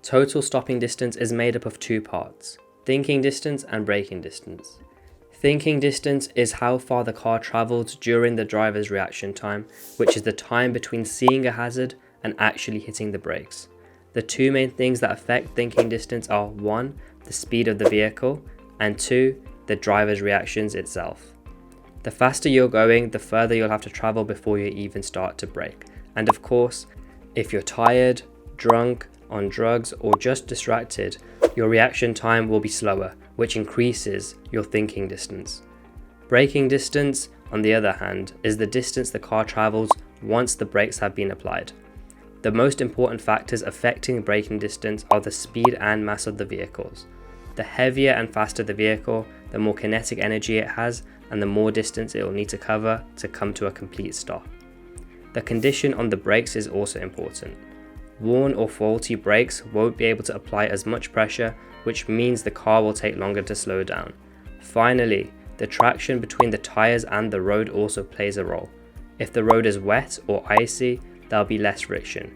Total stopping distance is made up of two parts: thinking distance and braking distance. Thinking distance is how far the car travelled during the driver's reaction time, which is the time between seeing a hazard and actually hitting the brakes. The two main things that affect thinking distance are 1. The speed of the vehicle, and 2. The driver's reactions itself. The faster you're going, the further you'll have to travel before you even start to brake. And of course, if you're tired, drunk, on drugs, or just distracted, your reaction time will be slower, which increases your thinking distance. Braking distance, on the other hand, is the distance the car travels once the brakes have been applied. The most important factors affecting braking distance are the speed and mass of the vehicles. The heavier and faster the vehicle, the more kinetic energy it has, and the more distance it will need to cover to come to a complete stop. The condition on the brakes is also important. Worn or faulty brakes won't be able to apply as much pressure, which means the car will take longer to slow down. Finally, the traction between the tyres and the road also plays a role. If the road is wet or icy, there'll be less friction,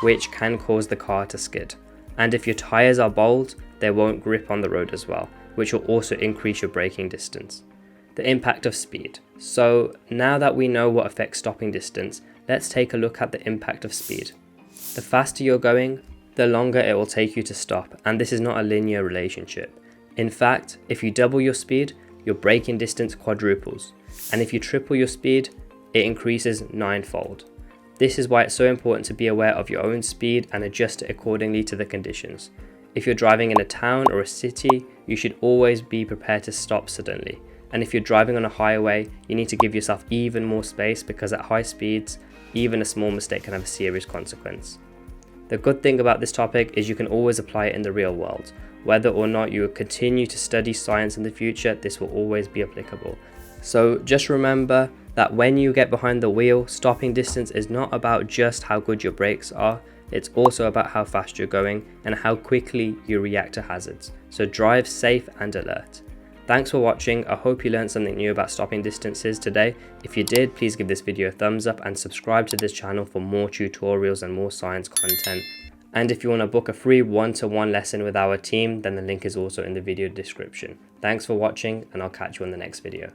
which can cause the car to skid. And if your tyres are bald, they won't grip on the road as well, which will also increase your braking distance. The impact of speed. So now that we know what affects stopping distance, let's take a look at the impact of speed. The faster you're going, the longer it will take you to stop, and this is not a linear relationship. In fact, if you double your speed, your braking distance quadruples, and if you triple your speed, it increases 9-fold. This is why it's so important to be aware of your own speed and adjust it accordingly to the conditions. If you're driving in a town or a city, you should always be prepared to stop suddenly. And if you're driving on a highway, you need to give yourself even more space, because at high speeds, even a small mistake can have a serious consequence. The good thing about this topic is you can always apply it in the real world. Whether or not you will continue to study science in the future, this will always be applicable. So just remember that when you get behind the wheel, stopping distance is not about just how good your brakes are, it's also about how fast you're going and how quickly you react to hazards. So drive safe and alert. Thanks for watching. I hope you learned something new about stopping distances today. If you did, please give this video a thumbs up and subscribe to this channel for more tutorials and more science content. And if you want to book a free one-to-one lesson with our team, then the link is also in the video description. Thanks for watching, and I'll catch you on the next video.